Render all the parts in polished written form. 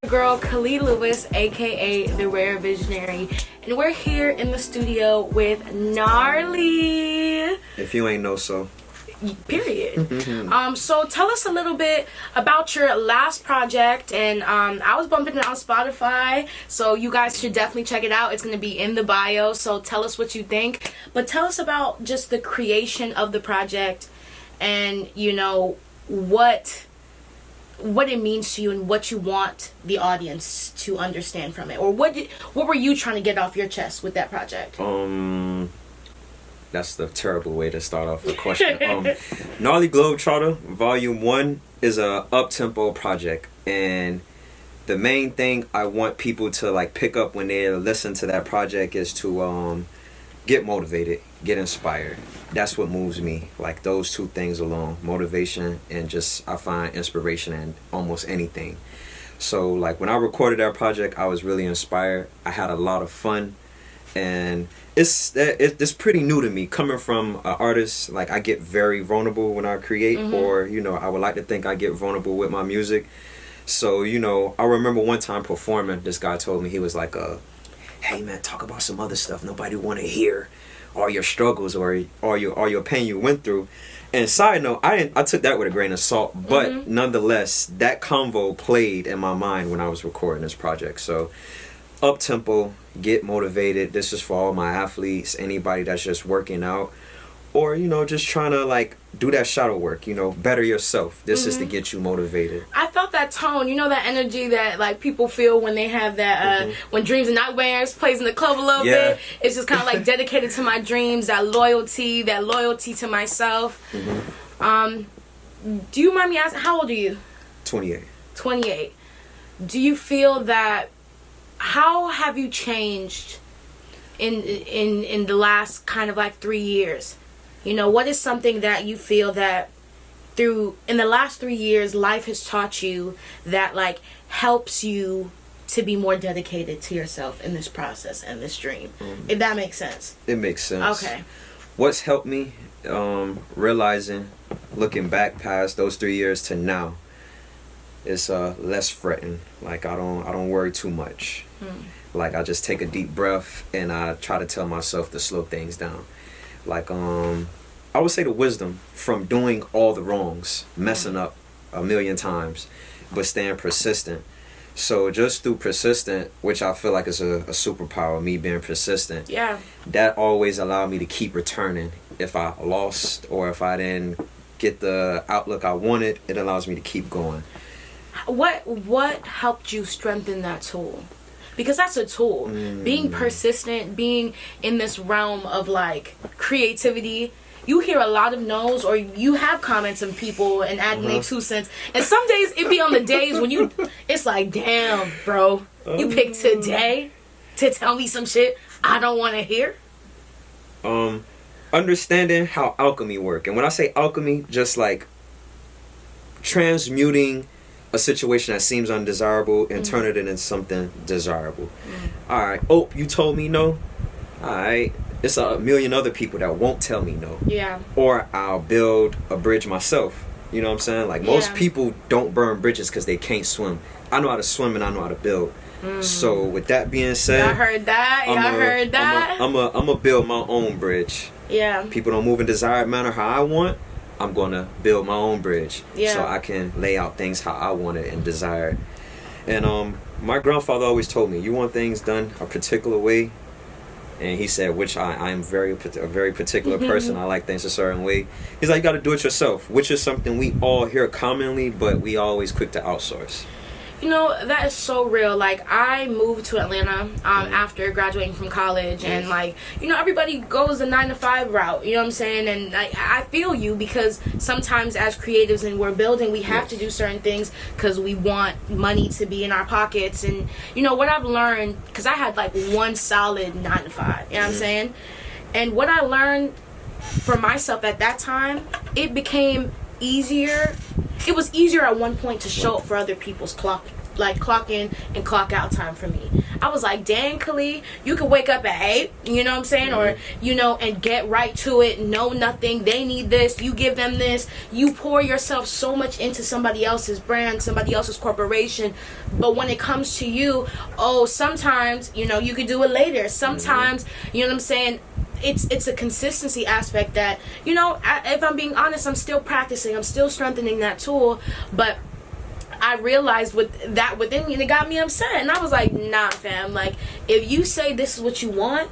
Girl Khalid Lewis, aka the Rare Visionary, and we're here in the studio with Gnarly. If you ain't know so. Period. So tell us a little bit about your last project, and I was bumping it on Spotify, so you guys should definitely check it out. It's going to be in the bio, so tell us what you think. But tell us about just the creation of the project, and you know what it means to you and what you want the audience to understand from it, or what were you trying to get off your chest with that project? That's the terrible way to start off the question. Gnarly Globetrotter Volume 1 is a up-tempo project, and the main thing I want people to like pick up when they listen to that project is to get motivated, get inspired. That's what moves me. Like those two things alone, motivation and just I find inspiration in almost anything. So like when I recorded that project, I was really inspired. I had a lot of fun. And it's pretty new to me coming from an artist. Like I get very vulnerable when I create, or you know, I would like to think I get vulnerable with my music. So you know, I remember one time performing, this guy told me, he was like, hey man, talk about some other stuff nobody want to hear, all your struggles or your pain you went through. And side note, I took that with a grain of salt, but nonetheless that convo played in my mind when I was recording this project. So up tempo, get motivated. This is for all my athletes, anybody that's just working out, or you know, just trying to like do that shadow work, you know, better yourself. This is to get you motivated. I felt that tone, you know, that energy that like people feel when they have that when Dreams and Nightmares plays in the club a little bit. It's just kind of like dedicated to my dreams, that loyalty to myself. Do you mind me asking, how old are you? 28. Do you feel that, how have you changed in the last kind of like 3 years? You know, what is something that you feel that in the last 3 years life has taught you that like helps you to be more dedicated to yourself in this process and this dream? If that makes sense. It makes sense. Okay. What's helped me realizing, looking back past those 3 years to now, it's less fretting. Like I don't worry too much. Like I just take a deep breath and I try to tell myself to slow things down. Like I would say the wisdom from doing all the wrongs, messing up a million times, but staying persistent. So just through persistent, which I feel like is a superpower, me being persistent. Yeah. That always allowed me to keep returning. If I lost or if I didn't get the outlook I wanted, it allows me to keep going. What helped you strengthen that tool? Because that's a tool. Being persistent, being in this realm of like creativity, you hear a lot of no's, or you have comments of people and adding their 2 cents. And some days it be on the days when it's like, damn, bro, you picked today to tell me some shit I don't want to hear. Understanding how alchemy work. And when I say alchemy, just like transmuting a situation that seems undesirable and turn it into something desirable. Alright, oh, you told me no? Alright, it's a million other people that won't tell me no. Yeah. Or I'll build a bridge myself. You know what I'm saying? Like most people don't burn bridges because they can't swim. I know how to swim and I know how to build. So with that being said, I heard that. I'm a build my own bridge. Yeah. People don't move in desired manner how I want. I'm going to build my own bridge so I can lay out things how I want it and desire it. And my grandfather always told me, you want things done a particular way? And he said, which I'm a very particular person. I like things a certain way. He's like, you got to do it yourself, which is something we all hear commonly, but we always quick to outsource. You know, that is so real. Like, I moved to Atlanta after graduating from college, and like, you know, everybody goes the 9-to-5 route, you know what I'm saying? And I feel you, because sometimes as creatives and we're building, we have to do certain things because we want money to be in our pockets. And you know what I've learned, because I had like one solid 9-to-5, you know what I'm saying? And what I learned for myself at that time, it became easier. It was easier at one point to show up for other people's clock like clock in and clock out time for me. I was like, dang, Khalid, you can wake up at 8, you know what I'm saying? Or, you know, and get right to it, know nothing. They need this, you give them this. You pour yourself so much into somebody else's brand, somebody else's corporation. But when it comes to you, sometimes, you know, you could do it later. Sometimes, you know what I'm saying? It's a consistency aspect that, you know, if I'm being honest, I'm still practicing. I'm still strengthening that tool. But I realized with that within me, and it got me upset. And I was like, nah, fam. Like, if you say this is what you want,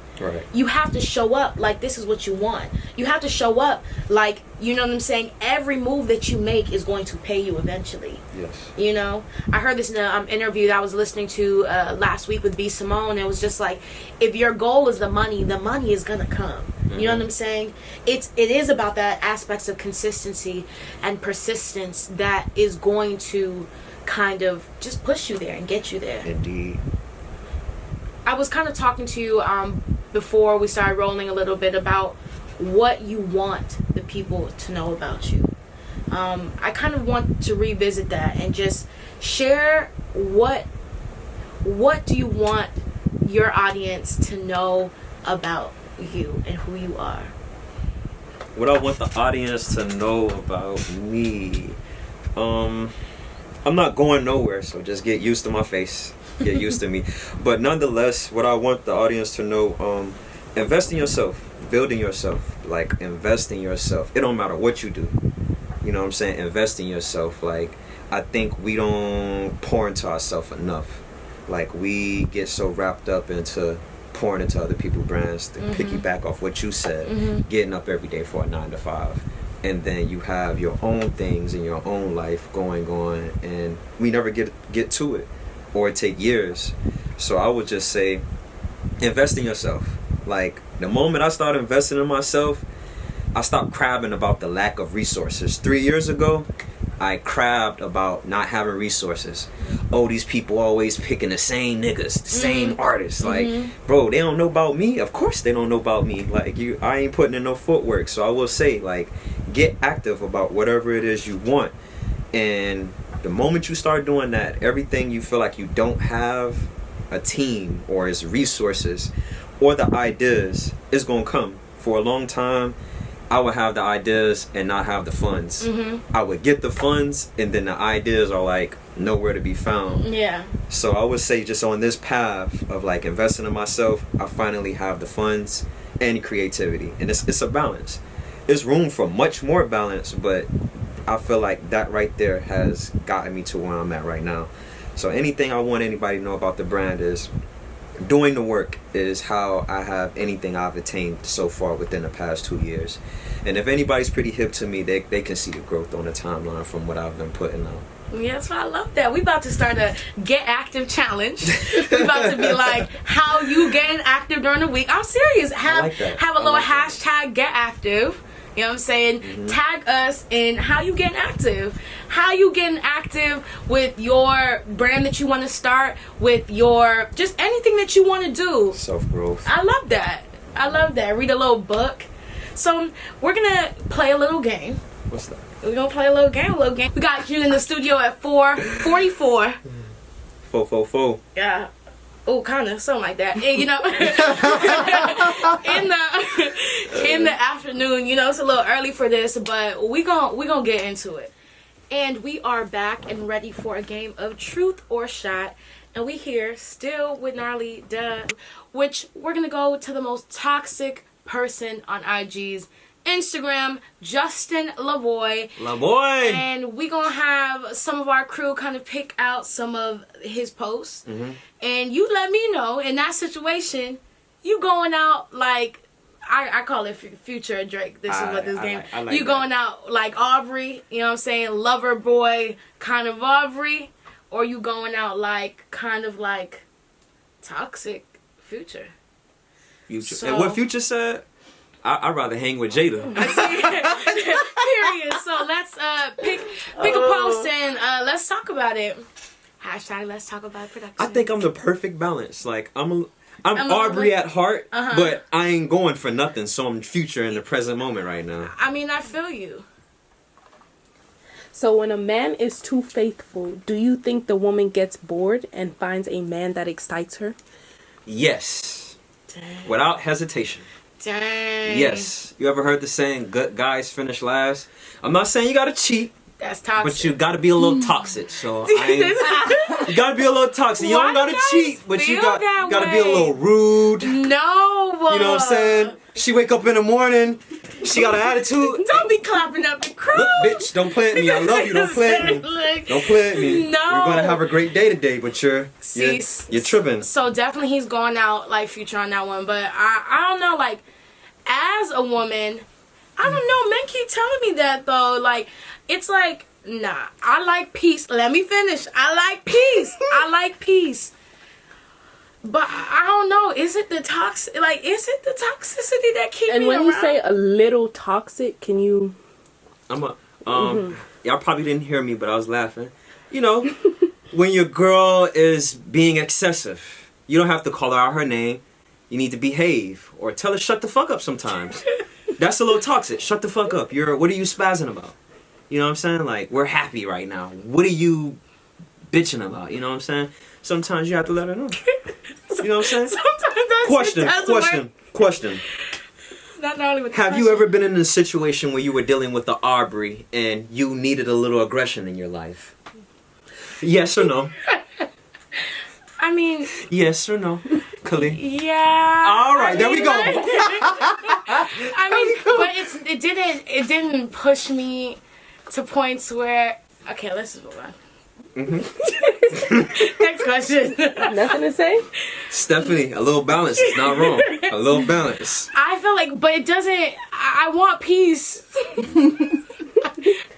you have to show up like this is what you want. You have to show up like, you know what I'm saying? Every move that you make is going to pay you eventually. Yes. You know? I heard this in an interview that I was listening to last week with B. Simone. It was just like, if your goal is the money is going to come. You know what I'm saying? It is about that aspects of consistency and persistence that is going to kind of just push you there and get you there. Indeed. I was kind of talking to you before we started rolling a little bit about what you want the people to know about you. I kind of want to revisit that and just share what do you want your audience to know about you and who you are. What I want the audience to know about me, I'm not going nowhere, so just get used to my face, get used to me. But nonetheless, what I want the audience to know, invest in yourself, build in yourself, like invest in yourself. It don't matter what you do, you know what I'm saying? Invest in yourself. Like, I think we don't pour into ourselves enough. Like, we get so wrapped up into pouring into other people's brands to piggyback off what you said, getting up every day for a 9 to 5, and then you have your own things in your own life going on, and we never get to it, or it take years. So I would just say, invest in yourself. Like, the moment I started investing in myself, I stopped crabbing about the lack of resources. 3 years ago, I crabbed about not having resources. Oh, these people always picking the same niggas, the same artists. Like, bro, they don't know about me. Of course they don't know about me. Like, I ain't putting in no footwork. So I will say, like, get active about whatever it is you want. And the moment you start doing that, everything you feel like you don't have a team or is resources or the ideas is going to come. For a long time, I would have the ideas and not have the funds. I would get the funds and then the ideas are like nowhere to be found. Yeah. So I would say just on this path of like investing in myself, I finally have the funds and creativity. And it's a balance. There's room for much more balance, but I feel like that right there has gotten me to where I'm at right now. So anything I want anybody to know about the brand is doing the work is how I have anything I've attained so far within the past 2 years. And if anybody's pretty hip to me, they can see the growth on the timeline from what I've been putting out. Yes, I love that. We about to start a Get Active challenge. We about to be like, how you getting active during the week. I'm serious. Have a little hashtag Get Active. You know what I'm saying? Tag us in how you getting active. How you getting active with your brand that you want to start, with your, just anything that you want to do. Self-growth. I love that. I love that. Read a little book. So we're going to play a little game. What's that? We're going to play a little game. We got you in the studio at 4:44. 4:44. Yeah. Oh, kind of, something like that. And, you know, in the afternoon, you know, it's a little early for this, but we gonna get into it. And we are back and ready for a game of Truth or Shot. And we here still with Gnarly, which we're gonna go to the most toxic person on IG's Instagram, Justin Lavoy. Lavoy! And we gonna have some of our crew kind of pick out some of his posts. And you let me know, in that situation, you going out like, I call it Future Drake. This is what this game. I like you going out like Aubrey, you know what I'm saying? Lover boy kind of Aubrey. Or you going out like kind of like toxic Future. So, and what Future said? I'd rather hang with Jada. Period. So let's pick a post and let's talk about it. Hashtag let's talk about production. I think I'm the perfect balance. Like I'm Aubrey at heart, but I ain't going for nothing. So I'm Future in the present moment right now. I mean, I feel you. So when a man is too faithful, do you think the woman gets bored and finds a man that excites her? Yes. Dang. Without hesitation. Dang. Yes. You ever heard the saying, good guys finish last? I'm not saying you gotta cheat, That's toxic. but you gotta be a little toxic. So you gotta be a little toxic. You Why don't gotta you guys cheat, but you feel that gotta be a way? little rude. No. You know what I'm saying? She wake up in the morning, she got an attitude. Don't be clapping up the crew. Look, bitch, don't play at me. I love you. Don't play at me. Don't play at me. No. You're gonna have a great day today, but you're tripping. So definitely he's going out like Future on that one. But I don't know, like, as a woman, I don't know. Men keep telling me that though. Like, it's like, nah, I like peace. Let me finish. I like peace. I like peace. But I don't know. Is it the toxicity that keeps And me when around? you say a little toxic, can you... Y'all probably didn't hear me, but I was laughing. You know, when your girl is being excessive, you don't have to call her out her name. You need to behave or tell her shut the fuck up sometimes. That's a little toxic. Shut the fuck up. What are you spazzing about? You know what I'm saying? Like, we're happy right now. What are you bitching about? You know what I'm saying? Sometimes you have to let her know. You know what I'm saying? Sometimes that Question. Not only with the Have you question. ever been in a situation where you were dealing with the Aubrey and you needed a little aggression in your life? Yes or no? I mean, Yes or no? Khalid? yeah. All right, there we go. I mean, but it didn't push me to points where. Okay, let's just move on. Next question. Nothing to say? Stephanie, a little balance is not wrong. A little balance. I feel like, but it doesn't. I want peace.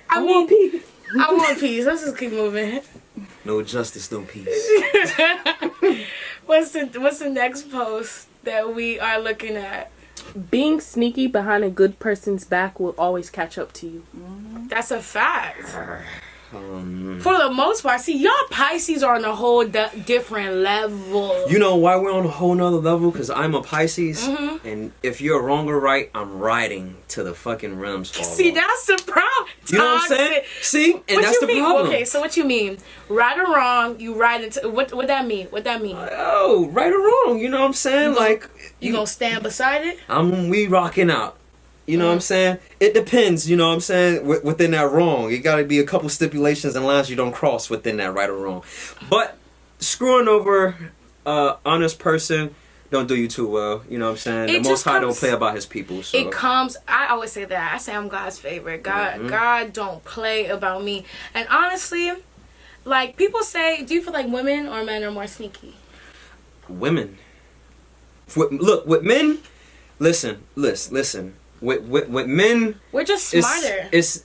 I mean, want peace. I want peace. Let's just keep moving. No justice, no peace. What's the next post that we are looking at? Being sneaky behind a good person's back will always catch up to you. That's a fact. For the most part, see, y'all Pisces are on a whole different level. You know why we're on a whole nother level? Because I'm a Pisces, and if you're wrong or right, I'm riding to the fucking rims fall See, off. that's the problem. You know what I'm saying? See? And What that's you the mean? problem. Okay, so what you mean? Right or wrong, you ride into... What that mean? What that mean? Oh, right or wrong, you know what I'm saying? You gonna stand beside it? we rocking out. You know what I'm saying? It depends, you know what I'm saying? Within that wrong. It got to be a couple stipulations and lines you don't cross within that right or wrong. But screwing over honest person don't do you too well. You know what I'm saying? It The Most just High don't comes- play about his people. So. It comes... I always say that. I say I'm God's favorite. God don't play about me. And honestly, like, people say, do you feel like women or men are more sneaky? Women. Look, with men... Listen. With men... We're just smarter. It's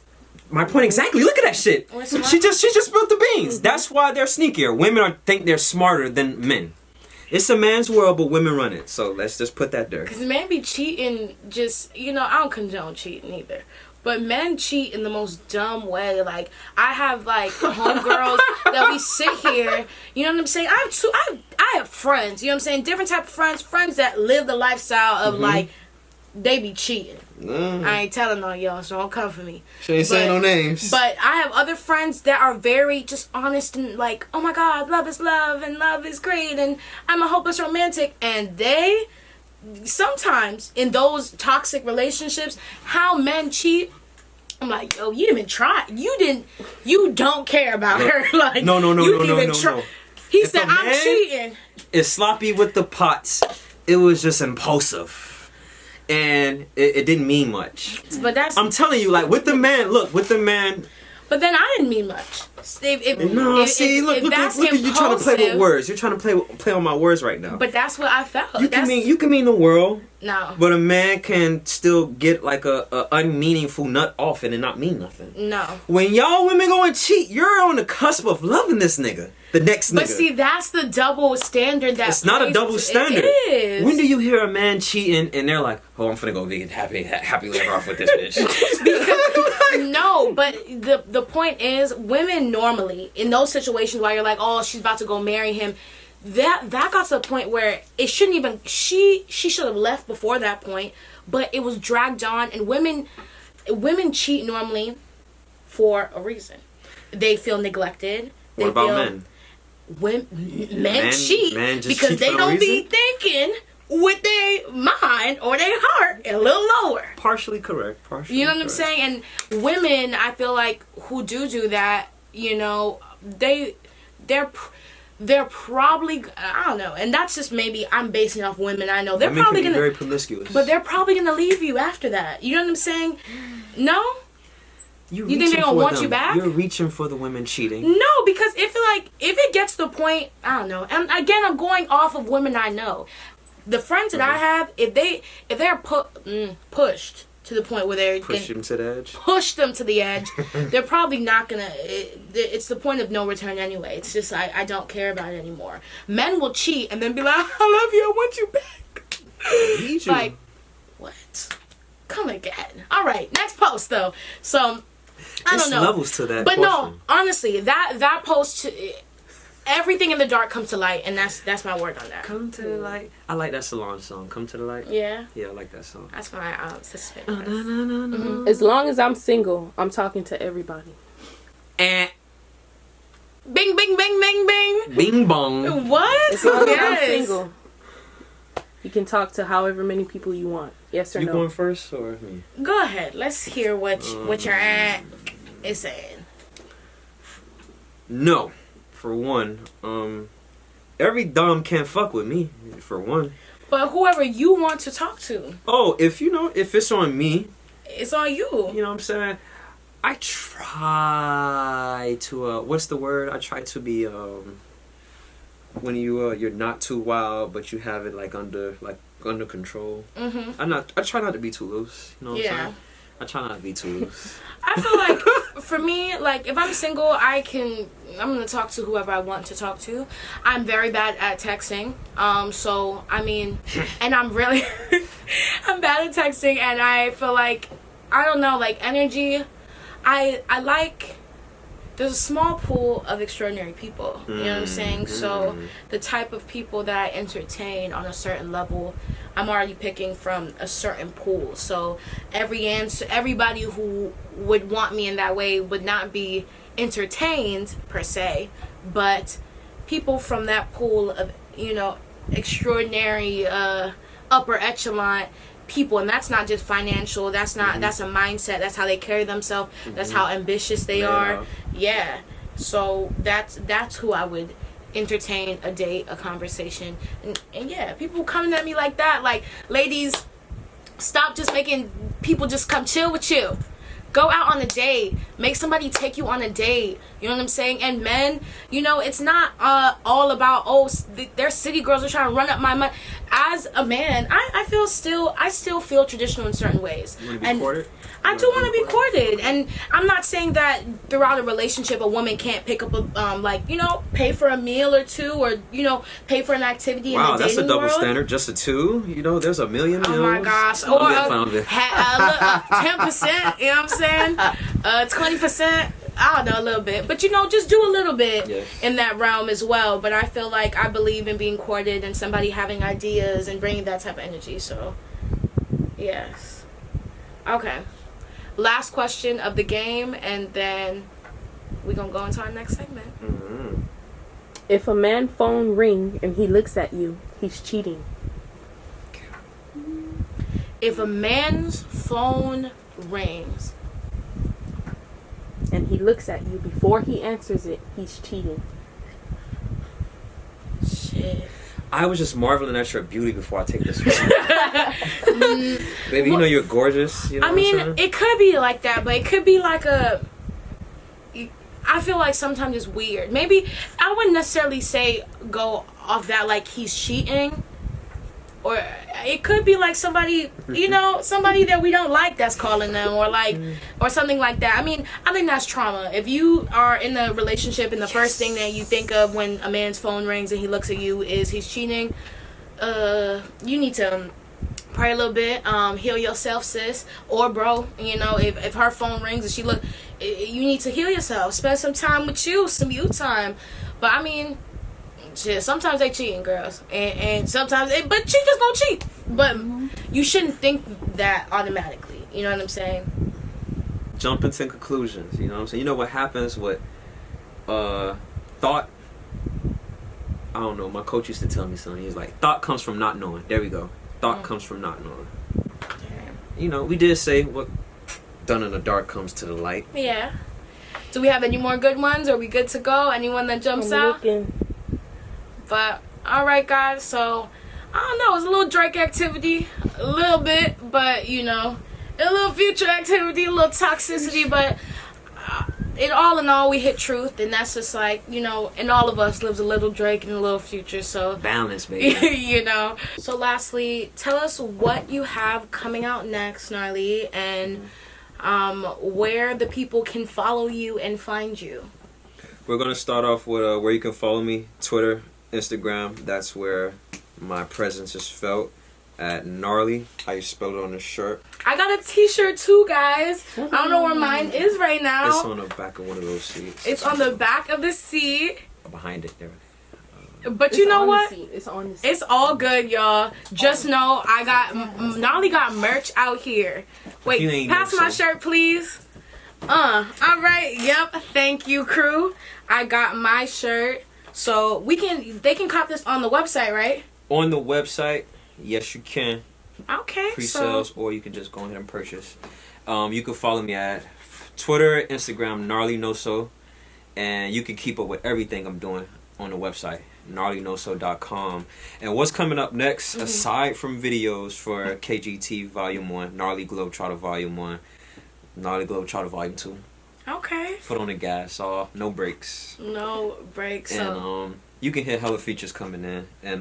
my point exactly. Look at that shit. We're smart. She just spilled the beans. That's why they're sneakier. Women think they're smarter than men. It's a man's world, but women run it. So let's just put that there. Because men be cheating just... I don't condone cheating either. But men cheat in the most dumb way. Like, I have, like, homegirls that we sit here. You know what I'm saying? I have friends. You know what I'm saying? Different type of friends. Friends that live the lifestyle of, like, they be cheating. I ain't telling on y'all, so don't come for me. She ain't saying no names. But I have other friends that are very just honest and like, oh my God, love is love and love is great and I'm a hopeless romantic. And they, sometimes in those toxic relationships, how men cheat, I'm like, yo, you didn't even try. You don't care about her. Like, No. He If said, a I'm man cheating. It's sloppy with the pots. It was just impulsive. And it didn't mean much. But that's... I'm telling you, like, with the man, But then I didn't mean much. look at you trying to play with words. You're trying to play on my words right now. But that's what I felt. You can mean the world. No. But a man can still get like a unmeaningful nut off it and not mean nothing. No. When y'all women go and cheat, you're on the cusp of loving this nigga. The next nigga. But see, that's the double standard that... It's not a double standard. It is. When do you hear a man cheating and they're like, oh, I'm finna go get happy live off with this bitch? Because, no, but the point is, women normally, in those situations where you're like, oh, she's about to go marry him, that got to the point where it shouldn't even... She should have left before that point, but it was dragged on, and women cheat normally for a reason. They feel neglected. What about men? Men cheat because cheat they for no don't be reason? thinking with their mind or their heart a little lower. Partially correct. You know what I'm saying? And women, I feel like, who do that, you know, they're probably, I don't know, and that's just maybe I'm basing off women I know. They're Women probably can be gonna very promiscuous. but they're probably gonna leave you after that. You know what I'm saying? No? You think they're gonna want you back? You're reaching for the women cheating. No, because if it gets to the point, I don't know. And again, I'm going off of women I know. The friends that I have, if they're pushed to the point where they're Push them to the edge. Push them to the edge, they're probably not gonna. It's the point of no return anyway. It's just I don't care about it anymore. Men will cheat and then be like, I love you, I want you back. I need you. Like, what? Come again. All right, next post though. So I don't know. Levels to that. But portion. no, honestly, that post, everything in the dark comes to light, and that's my word on that. Come to the light. I like that Solange song. Come to the light. Yeah. Yeah, I like that song. That's my sister. As long as I'm single, I'm talking to everybody. And Bing, bing, bing, bing, bing. bing bong. What? As long as I'm Yes. single, you can talk to however many people you want. Yes or You no? going first or me? Go ahead. Let's hear what your aunt is saying. No. For one, every dom can't fuck with me. For one. But whoever you want to talk to, Oh, if it's on me, it's on you. you know what I'm saying? I try to what's the word? I try to be when you're not too wild but you have it like under control. I try not to be too loose, you know what I'm saying? I try not to be too loose. I feel like for me, like if I'm single, I'm gonna talk to whoever I want to talk to. I'm very bad at texting. So I mean, and I'm really I'm bad at texting, and I feel like I don't know, like energy. I like. There's a small pool of extraordinary people. You know what I'm saying? So the type of people that I entertain on a certain level, I'm already picking from a certain pool. So everybody who would want me in that way would not be entertained per se, but people from that pool of, you know, extraordinary upper echelon people, and that's not just financial, that's not that's a mindset, that's how they carry themselves, that's how ambitious they are. Yeah. So that's who I would entertain a date, a conversation. And yeah, people coming at me like that, like, ladies, stop just making people just come chill with you. Go out on a date. Make somebody take you on a date. You know what I'm saying? And men, you know, it's not all about, they're city girls are trying to run up my money. As a man, I still feel traditional in certain ways. You want to be courted? I do want to be courted, and I'm not saying that throughout a relationship a woman can't pick up a like, you know, pay for a meal or two, or, you know, pay for an activity in the dating world. Wow, that's a double standard. Just a two? You know, there's a million meals. Oh my gosh! Or 10%. You know what I'm saying? 20%. I don't know, a little bit, but you know, just do a little bit in that realm as well. But I feel like I believe in being courted and somebody having ideas and bringing that type of energy. So, yes. Okay. Last question of the game, and then we're gonna go into our next segment. If a man's phone ring and he looks at you, he's cheating. If a man's phone rings and he looks at you before he answers it, he's cheating. Shit. I was just marveling at your beauty before I take this one. Baby, you know you're gorgeous. You know I mean, it could be like that, but it could be like I feel like sometimes it's weird. Maybe I wouldn't necessarily say go off that like he's cheating. Or it could be like somebody, you know, somebody that we don't like that's calling them, or like, or something like that. I mean, I think that's trauma. If you are in a relationship and the first thing that you think of when a man's phone rings and he looks at you is he's cheating, you need to pray a little bit, heal yourself, sis, or bro. You know, if her phone rings and she you need to heal yourself. Spend some time with you, some you time. But I mean, shit, sometimes they cheating, girls, and sometimes but cheaters gonna cheat, but you shouldn't think that automatically. You know what I'm saying? jumping to conclusions. You know what I'm saying? You know what happens with thought? I don't know. My coach used to tell me something. He's like, thought comes from not knowing. There we go. Thought comes from not knowing. You know, we did say what done in the dark comes to the light. Yeah. Do we have any more good ones? Are we good to go? Anyone that jumps out? But, alright guys, so, I don't know, it's a little Drake activity, a little bit, but, you know, a little Future activity, a little toxicity, but all in all, we hit truth, and that's just like, you know, in all of us lives a little Drake and a little Future, so. Balance, baby. You know. So lastly, tell us what you have coming out next, Gnarly, and where the people can follow you and find you. We're going to start off with where you can follow me, Twitter, Instagram. That's where my presence is felt. At Gnarly, I spelled it on the shirt. I got a t-shirt too, guys. I don't know where mine is right now. It's on the back of one of those seats. It's on the back of the seat. Behind it there. But you know what? It's on the seat. It's all good, y'all. Just know I got Gnarly got merch out here. Wait, pass my shirt, please. All right. Yep. Thank you, crew. I got my shirt. So they can cop this on the website, right? On the website, yes, you can. Okay. Pre-sales, or you can just go ahead and purchase. You can follow me at Twitter, Instagram, Knarley Noso, and you can keep up with everything I'm doing on the website, gnarlynoso.com. And what's coming up next, aside from videos for KGT Volume 1, Gnarly Globetrotter Volume 1, Gnarly Globetrotter Volume 2. Okay. Foot on the gas, no brakes. No breaks. And you can hear hella features coming in, and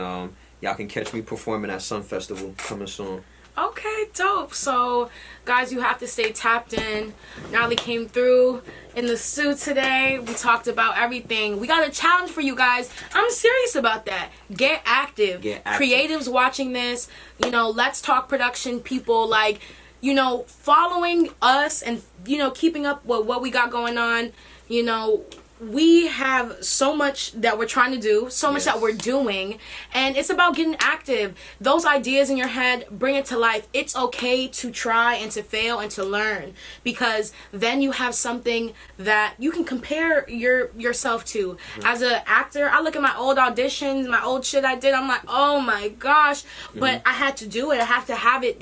y'all can catch me performing at Sun Festival coming soon. Okay, dope. So, guys, you have to stay tapped in. Gnarly came through in the suit today. We talked about everything. We got a challenge for you guys. I'm serious about that. Get active. Get active. Creatives watching this, you know, Let's Talk production people, like, you know, following us and, you know, keeping up with what we got going on. You know, we have so much that we're trying to do, so much that we're doing, and it's about getting active. Those ideas in your head, bring it to life. It's okay to try and to fail and to learn, because then you have something that you can compare yourself to. As an actor, I look at my old auditions, my old shit I did, I'm like, oh my gosh, but I had to do it. I have to have it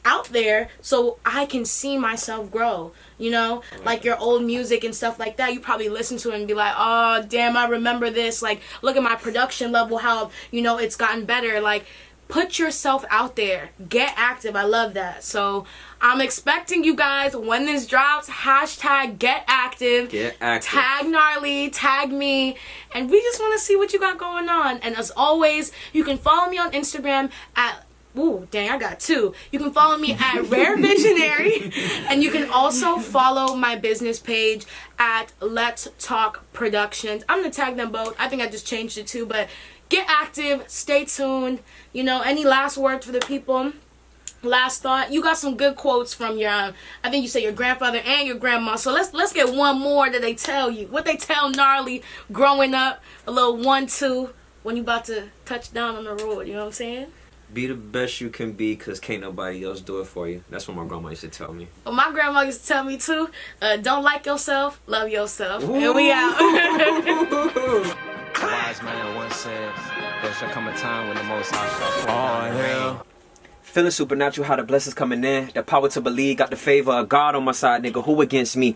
out there so I can see myself grow. You know, like your old music and stuff like that, you probably listen to it and be like, oh, damn, I remember this. Like, look at my production level, how, you know, it's gotten better. Like, put yourself out there. Get active. I love that. So, I'm expecting you guys, when this drops, hashtag get active. Get active. Tag Gnarly, tag me, and we just want to see what you got going on. And as always, you can follow me on Instagram at ooh, dang, I got two. You can follow me at Rare Visionary, and you can also follow my business page at Let's Talk Productions. I'm going to tag them both. I think I just changed it too, but get active, stay tuned. You know, any last words for the people? Last thought? You got some good quotes from your, I think you said your grandfather and your grandma, so let's get one more that they tell you. What they tell Gnarly growing up, a little 1-2 when you about to touch down on the road, you know what I'm saying? Be the best you can be, because can't nobody else do it for you. That's what my grandma used to tell me. Well, my grandma used to tell me too, don't like yourself, love yourself. Ooh. And we out. A wise man once said, there shall come a time when the Most High shall pour down the rain. Feeling supernatural, how the blessings coming in. The power to believe, got the favor of God on my side, nigga. Who against me?